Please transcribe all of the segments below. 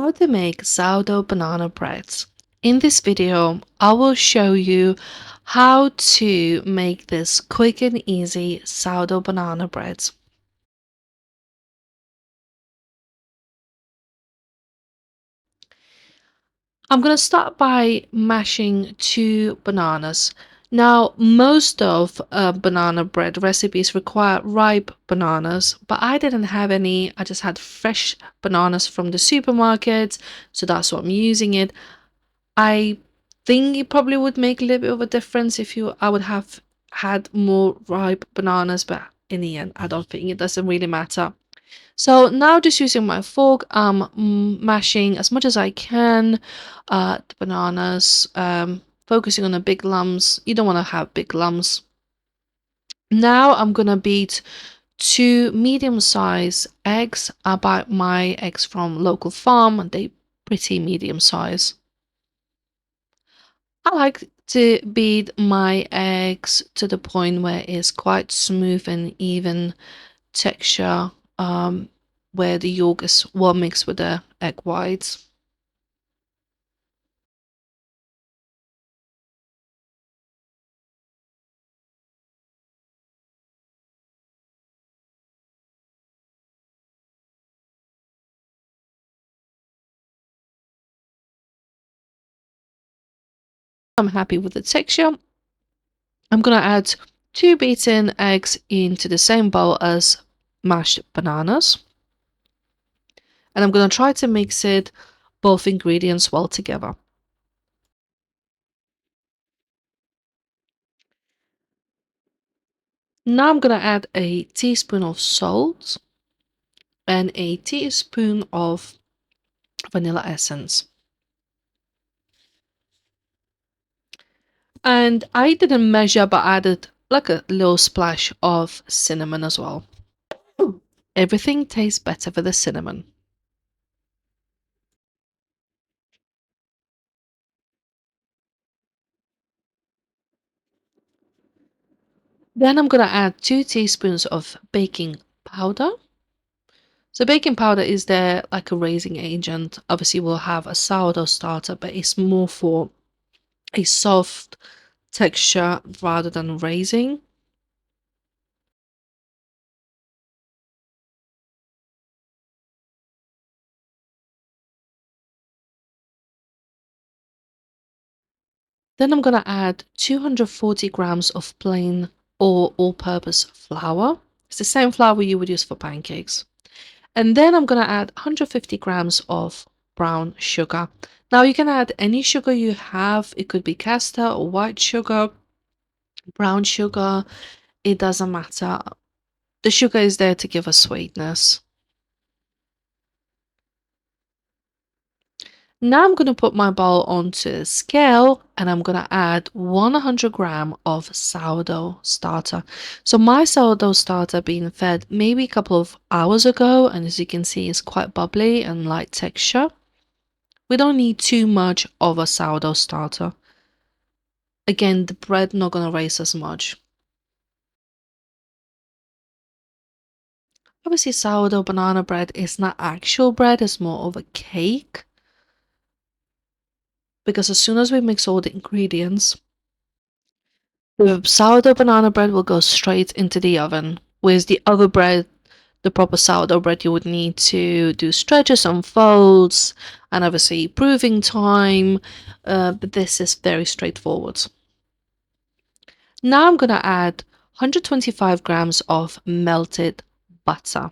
How to make sourdough banana breads. In this video, I will show you how to make this quick and easy sourdough banana breads. I'm going to start by mashing 2 bananas. Now, most of banana bread recipes require ripe bananas, but I didn't have any. I just had fresh bananas from the supermarket, so that's what I'm using it. I think it probably would make a little bit of a difference if you I would have had more ripe bananas, but in the end, I don't think it doesn't really matter. So now just using my fork, mashing as much as I can the bananas, focusing on the big lumps. You don't want to have big lumps. Now I'm gonna beat 2 medium-size eggs. I buy my eggs from local farm, and they pretty medium size. I like to beat my eggs to the point where it's quite smooth and even texture, where the yolk is well mixed with the egg whites. I'm happy with the texture. I'm gonna add 2 beaten eggs into the same bowl as mashed bananas, and I'm gonna try to mix it both ingredients well together. Now I'm gonna add a teaspoon of salt and a teaspoon of vanilla essence. And I didn't measure, but added like a little splash of cinnamon as well. Everything tastes better with the cinnamon. Then I'm gonna add 2 teaspoons of baking powder. So baking powder is there like a raising agent. Obviously, we'll have a sourdough starter, but it's more for a soft texture rather than raising. Then I'm gonna add 240 grams of plain or all-purpose flour. It's the same flour you would use for pancakes. And then I'm gonna add 150 grams of brown sugar. Now you can add any sugar you have. It could be caster or white sugar, brown sugar. It doesn't matter. The sugar is there to give us sweetness. Now I'm gonna put my bowl onto a scale and I'm gonna add 100 gram of sourdough starter. So my sourdough starter being fed maybe a couple of hours ago, and as you can see, it's quite bubbly and light texture. We don't need too much of a sourdough starter. Again, the bread not gonna raise as much. Obviously, sourdough banana bread is not actual bread, it's more of a cake. Because as soon as we mix all the ingredients, the sourdough banana bread will go straight into the oven. Whereas the other bread, the proper sourdough bread, you would need to do stretches and folds, and obviously proving time. But this is very straightforward. Now I'm gonna add 125 grams of melted butter.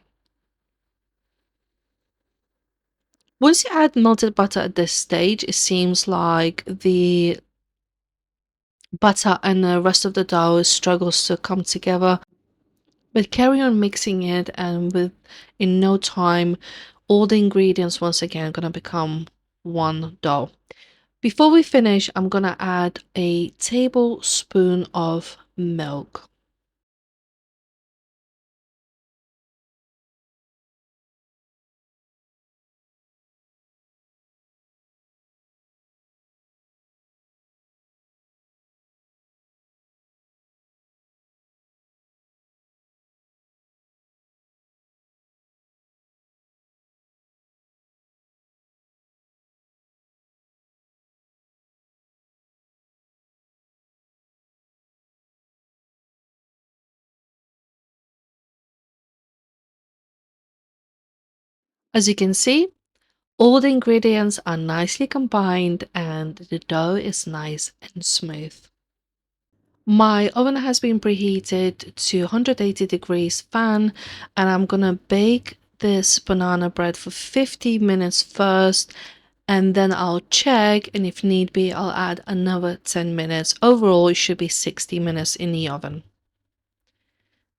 Once you add melted butter at this stage, it seems like the butter and the rest of the dough struggles to come together. But carry on mixing it, and in no time, all the ingredients once again gonna become one dough. Before we finish, I'm gonna add a tablespoon of milk. As you can see, all the ingredients are nicely combined and the dough is nice and smooth. My oven has been preheated to 180 degrees fan, and I'm gonna bake this banana bread for 50 minutes first, and then I'll check, and if need be, I'll add another 10 minutes. Overall, it should be 60 minutes in the oven.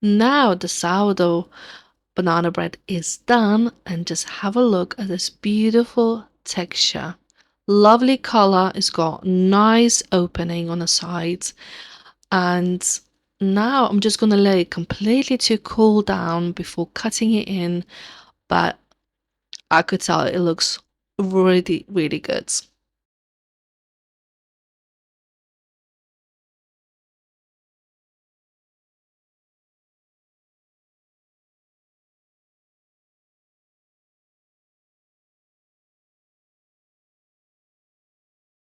Now the sourdough banana bread is done, and just have a look at this beautiful texture. Lovely color, it's got nice opening on the sides, and now I'm just gonna let it completely to cool down before cutting it in, but I could tell it looks really, really good.